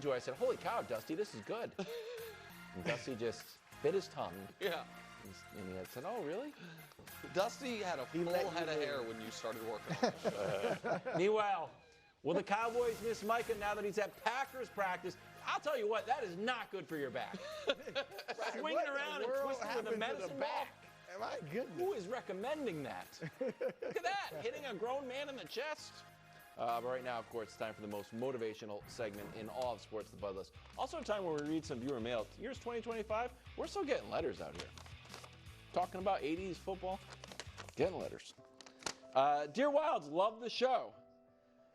I said, holy cow, Dusty, this is good. And Dusty just bit his tongue. Yeah. And he said, oh, really? Dusty had a full head of hair when you started working on it. Meanwhile, will the Cowboys miss Micah now that he's at Packers practice? I'll tell you what, that is not good for your back. Swinging around and twisting with a medicine ball. My goodness. Who is recommending that? Look at that, hitting a grown man in the chest. But right now, of course, it's time for the most motivational segment in all of sports, the Bud List. Also a time where we read some viewer mail. Year's 2025, we're still getting letters out here. Talking about 80s football, getting letters. Dear Wilds, love the show.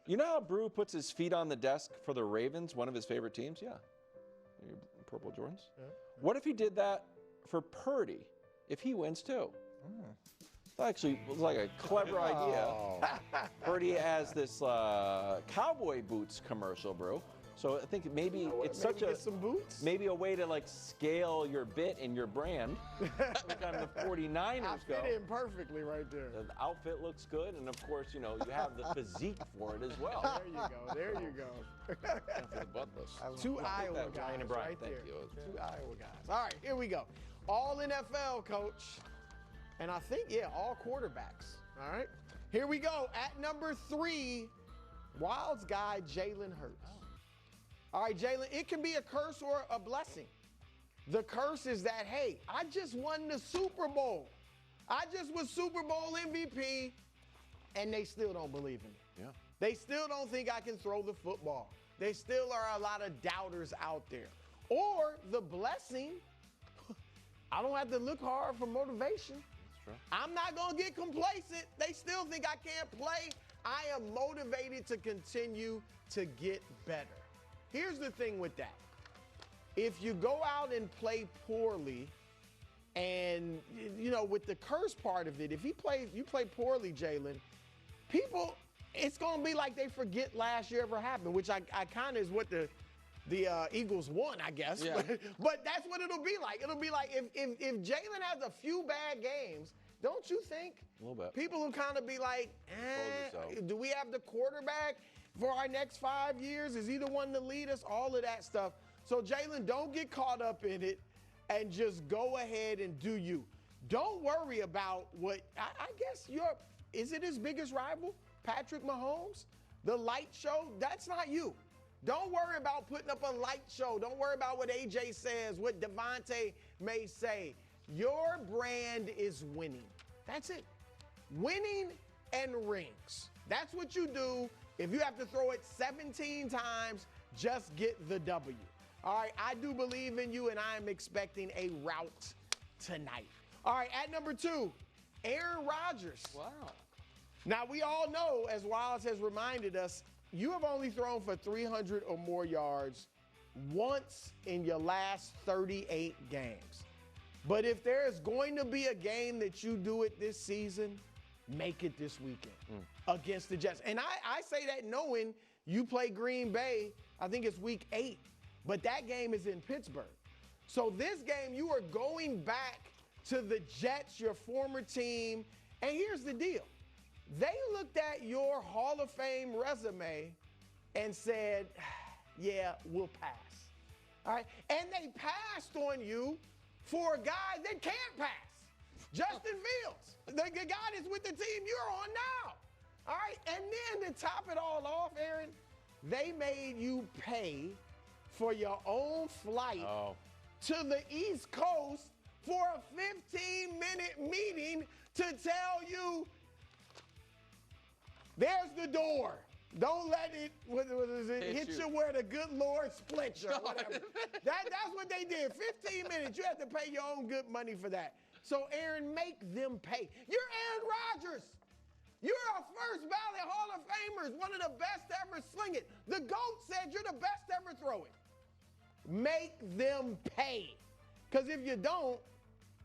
You know how Brew puts his feet on the desk for the Ravens, one of his favorite teams? Yeah. Your purple Jordans? Yeah. What if he did that for Purdy, if he wins too? That actually was like a clever idea. Purdy has this cowboy boots commercial, Brew. So I think maybe it's such a some boots. Maybe a way to like scale your bit and your brand. Every time the 49ers go, fit in perfectly right there. the outfit looks good, and of course, you know, you have the physique for it as well. There you go. There you go. For the Bud List. Two Iowa guys right there. Thank you. Two Iowa guys. All right, here we go. All NFL, coach. And I think, all quarterbacks. All right. Here we go. At number 3, Wild's guy, Jalen Hurts. All right, Jalen, it can be a curse or a blessing. The curse is that, hey, I just won the Super Bowl. I just was Super Bowl MVP, and they still don't believe in me. Yeah. They still don't think I can throw the football. There still are a lot of doubters out there. Or the blessing, I don't have to look hard for motivation. True. I'm not going to get complacent. They still think I can't play. I am motivated to continue to get better. Here's the thing with that. If you go out and play poorly, and, you know, with the curse part of it, if you play poorly, Jalen, people, it's going to be like they forget last year ever happened, which I kind of is what the Eagles won, I guess. Yeah. But that's what it'll be like. It'll be like if Jalen has a few bad games, don't you think? A little bit. People will kind of be like, do we have the quarterback for our next 5 years? Is he the one to lead us? All of that stuff. So, Jalen, don't get caught up in it and just go ahead and do you. Don't worry about what, I guess is it his biggest rival, Patrick Mahomes? The light show? That's not you. Don't worry about putting up a light show. Don't worry about what AJ says, what Devontae may say. Your brand is winning. That's it. Winning and rings. That's what you do. If you have to throw it 17 times, just get the W. All right, I do believe in you, and I am expecting a rout tonight. All right, at number 2, Aaron Rodgers. Wow. Now, we all know, as Wiles has reminded us, you have only thrown for 300 or more yards once in your last 38 games. But if there is going to be a game that you do it this season, make it this weekend against the Jets. And I say that knowing you play Green Bay, I think it's week 8, but that game is in Pittsburgh. So this game, you are going back to the Jets, your former team. And here's the deal. They looked at your Hall of Fame resume and said, yeah, we'll pass. All right? And they passed on you for a guy that can't pass. Justin Fields, the guy that's with the team you're on now. All right? And then to top it all off, Aaron, they made you pay for your own flight to the East Coast for a 15-minute meeting to tell you, there's the door. Don't let it, hit you where the good Lord split you or whatever. That's what they did. 15 minutes. You have to pay your own good money for that. So, Aaron, make them pay. You're Aaron Rodgers. You're a first ballot Hall of Famers, one of the best to ever sling it. The GOAT said you're the best to ever throw it. Make them pay. Because if you don't,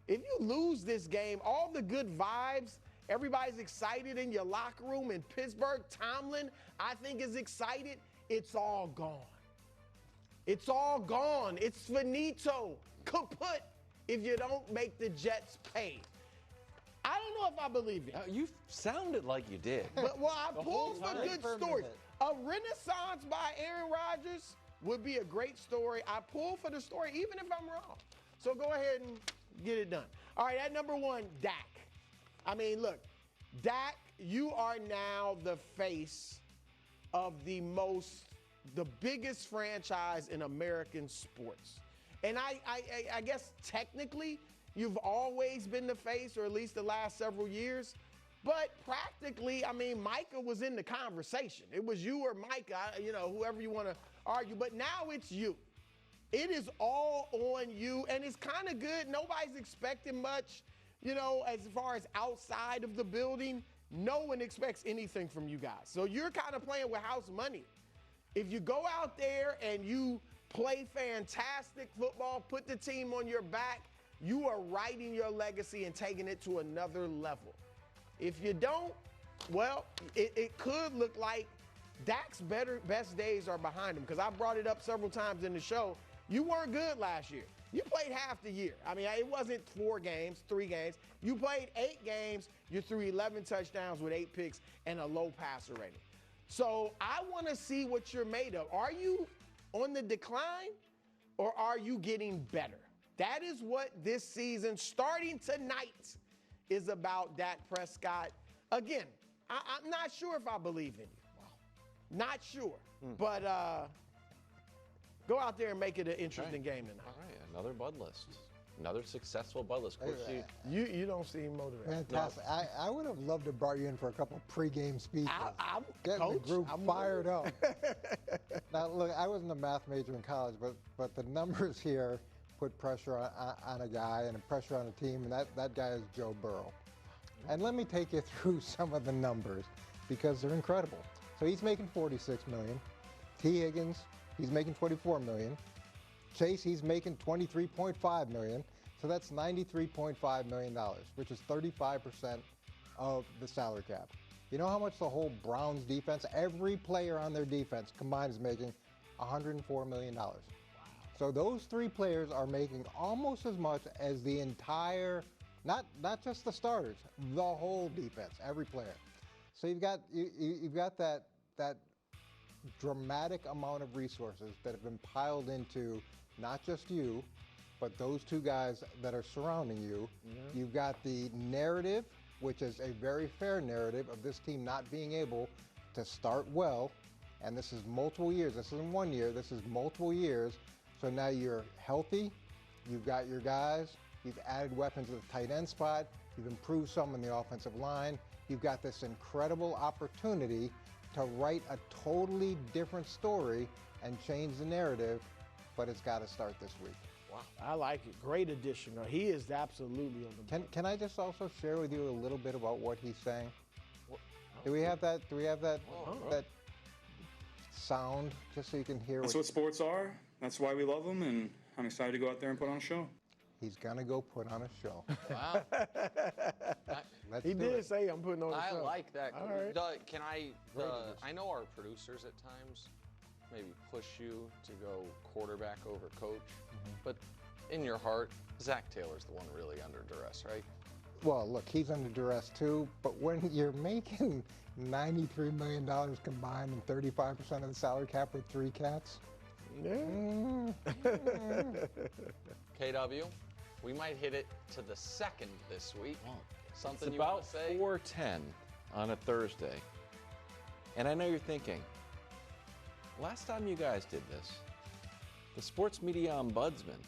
if you lose this game, all the good vibes, everybody's excited in your locker room in Pittsburgh. Tomlin, I think, is excited. It's all gone. It's all gone. It's finito, kaput, if you don't make the Jets pay. I don't know if I believe it. You sounded like you did. But, I pulled for good stories. A renaissance by Aaron Rodgers would be a great story. I pull for the story even if I'm wrong. So go ahead and get it done. All right, at number 1, Dak. I mean, look, Dak, you are now the face of the biggest franchise in American sports. And I guess technically you've always been the face, or at least the last several years. But practically, I mean, Micah was in the conversation. It was you or Micah, whoever you want to argue. But now it's you. It is all on you, and it's kind of good. Nobody's expecting much, as far as outside of the building. No one expects anything from you guys. So you're kind of playing with house money. If you go out there and you play fantastic football, put the team on your back, you are writing your legacy and taking it to another level. If you don't, well, it could look like Dak's best days are behind him, because I brought it up several times in the show. You weren't good last year. You played half the year. I mean, it wasn't 4 games, 3 games. You played 8 games. You threw 11 touchdowns with 8 picks and a low passer rating. So I want to see what you're made of. Are you on the decline, or are you getting better? That is what this season, starting tonight, is about Dak Prescott. Again, I'm not sure if I believe in you. Wow. Not sure. But go out there and make it an interesting game tonight. All right, another Bud List. Another successful Bud List. Of course, you don't seem motivated. Fantastic. No. I would have loved to have brought you in for a couple pregame speeches. Getting the group fired up. Now, look, I wasn't a math major in college, but the numbers here put pressure on a guy and pressure on a team, and that guy is Joe Burrow. And let me take you through some of the numbers, because they're incredible. So he's making $46 million. T. Higgins, he's making $24 million. Chase, he's making $23.5 million. So that's $93.5 million, which is 35% of the salary cap. You know how much the whole Browns defense, every player on their defense combined, is making? $104 million. Wow. So those 3 players are making almost as much as the entire, not just the starters, the whole defense, every player. So you've got that dramatic amount of resources that have been piled into not just you, but those 2 guys that are surrounding you. Mm-hmm. You've got the narrative, which is a very fair narrative of this team not being able to start well. And this is multiple years. This isn't 1 year. This is multiple years. So now you're healthy. You've got your guys. You've added weapons at the tight end spot. You've improved some in the offensive line. You've got this incredible opportunity to write a totally different story and change the narrative, but it's got to start this week. Wow, I like it. Great addition. He is absolutely on the board. Can I just also share with you a little bit about what he's saying? Do we have that? Do we have that? That sound, just so you can hear. That's what sports are. That's why we love them, and I'm excited to go out there and put on a show. He's gonna go put on a show. Wow. He did say I'm putting on a show. I like that. All right. Can I? I know our producers at times maybe push you to go quarterback over coach, but in your heart, Zach Taylor's the one really under duress, right? Well, look, he's under duress too, but when you're making $93 million combined and 35% of the salary cap with 3 cats. KW, we might hit it to the second this week. Something it's you want to say? About 4:10 on a Thursday. And I know you're thinking, last time you guys did this, the sports media ombudsman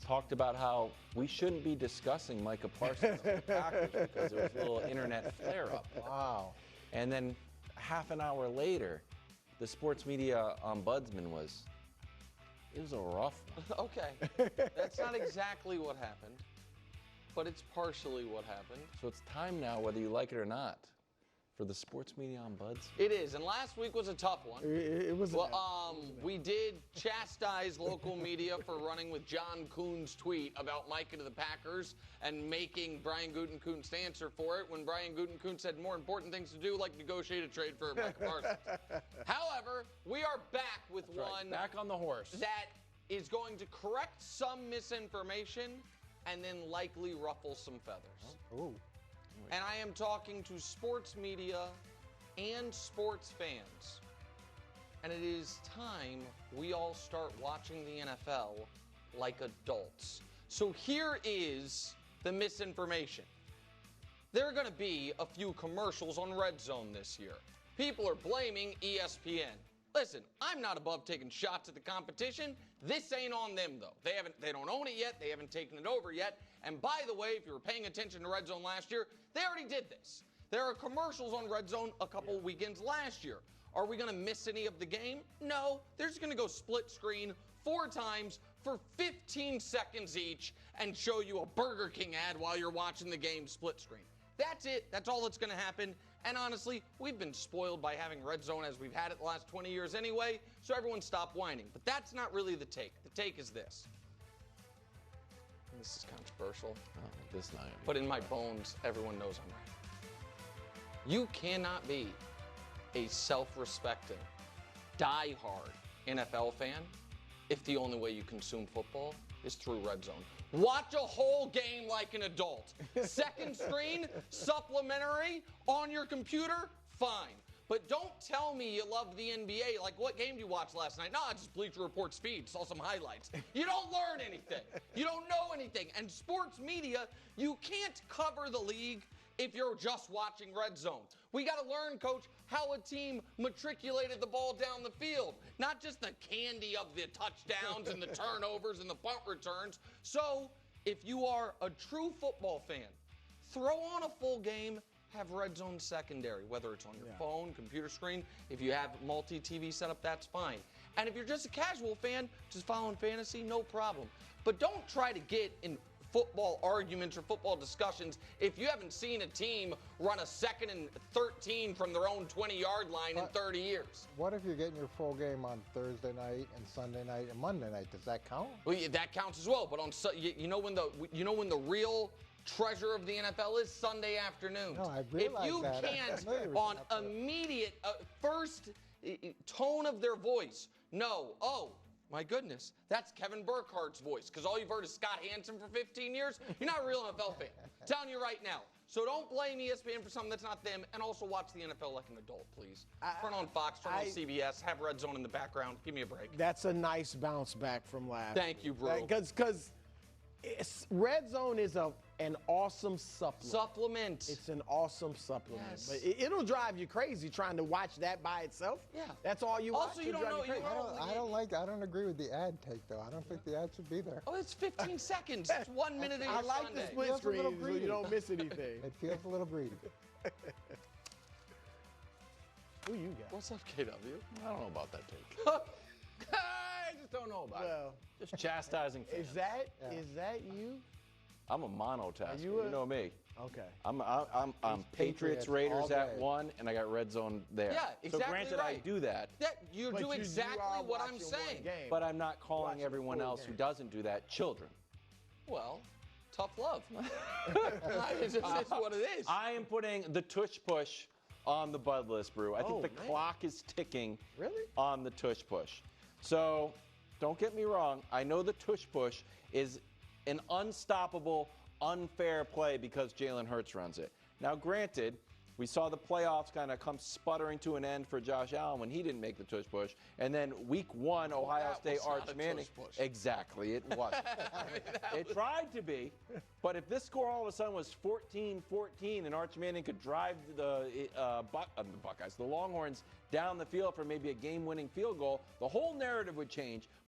talked about how we shouldn't be discussing Micah Parsons and the Packers because there was a little internet flare-up. Wow. And then half an hour later, the sports media ombudsman it was a rough one. Okay. That's not exactly what happened, but it's partially what happened. So it's time now, whether you like it or not, for the sports media ombudsman. It is, and last week was a tough one. It was. Well, we did chastise local media for running with John Kuhn's tweet about Micah to the Packers and making Brian Gutekunst answer for it when Brian Gutekunst had more important things to do, like negotiate a trade for Micah Parsons. However, we are back with one back on the horse that is going to correct some misinformation and then likely ruffle some feathers. Oh. And I am talking to sports media and sports fans. and it is time we all start watching the NFL like adults. So here is the misinformation. There are going to be a few commercials on RedZone this year. People are blaming ESPN. Listen, I'm not above taking shots at the competition. This ain't on them, though. They don't own it yet. They haven't taken it over yet. And by the way, if you were paying attention to RedZone last year, they already did this. There are commercials on RedZone a couple weekends last year. Are we going to miss any of the game? No. They're just going to go split screen 4 times for 15 seconds each and show you a Burger King ad while you're watching the game split screen. That's it. That's all that's going to happen. And honestly, we've been spoiled by having RedZone as we've had it the last 20 years anyway, so everyone stop whining. But that's not really the take. The take is this. And this is controversial. Oh, this night. But in my bones, everyone knows I'm right. You cannot be a self-respecting, die-hard NFL fan if the only way you consume football is through RedZone. Watch a whole game like an adult. Second screen, supplementary, on your computer, fine. But don't tell me you love the NBA. Like, what game did you watch last night? No, I just Bleacher Report speed, saw some highlights. You don't learn anything. You don't know anything. And sports media, you can't cover the league if you're just watching RedZone. We got to learn, Coach, how a team matriculated the ball down the field, not just the candy of the touchdowns and the turnovers and the punt returns. So if you are a true football fan, throw on a full game, have RedZone secondary, whether it's on your phone, computer screen. If you have multi-TV setup, that's fine. And if you're just a casual fan, just following fantasy, no problem. But don't try to get in football arguments or football discussions if you haven't seen a team run a 2nd and 13 from their own 20-yard line in 30 years. What if you're getting your full game on Thursday night and Sunday night and Monday night? Does that count? Well, yeah, that counts as well. But on you know when the real treasure of the NFL is Sunday afternoons. No, I realize if you that. can't on immediate first tone of their voice, my goodness, that's Kevin Burkhardt's voice, because all you've heard is Scott Hansen for 15 years. You're not a real NFL fan. I'm telling you right now. So don't blame ESPN for something that's not them, and also watch the NFL like an adult, please. Turn on Fox, turn on CBS, have RedZone in the background. Give me a break. That's a nice bounce back from last. Thank you, bro. Because RedZone is an awesome supplement. It's an awesome supplement. Yes. But it'll drive you crazy trying to watch that by itself. Yeah. That's all you watch. Also, you don't know. I don't agree with the ad take, though. I don't think the ad should be there. Oh, it's 15 seconds. It's 1 minute of your I like Sunday. the split screen so you don't miss anything. It feels a little greedy. Who you got? What's up, KW? I don't know about that take. I just don't know about it. Just chastising fans. Is that you? I'm a monotasker. You you know me. Okay. I'm Patriots Patriots, Raiders all at day. 1, and I got RedZone there. Yeah, exactly So granted, right. I do that, You But do you exactly are what I'm watching saying. one game. but I'm not calling Watching everyone full else who game. doesn't do that children. Well, tough love. It's just what it is. I am putting the tush push on the Bud list, Brew. I think the clock is ticking on the tush push. So don't get me wrong. I know the tush push is an unstoppable, unfair play because Jalen Hurts runs it. Now, granted, we saw the playoffs kind of come sputtering to an end for Josh Allen when he didn't make the tush push. And then week 1, Ohio State, was not Arch a Manning. tush push. Exactly, it wasn't. It tried to be. But if this score all of a sudden was 14-14 and Arch Manning could drive the Buckeyes, the Longhorns, down the field for maybe a game-winning field goal, the whole narrative would change.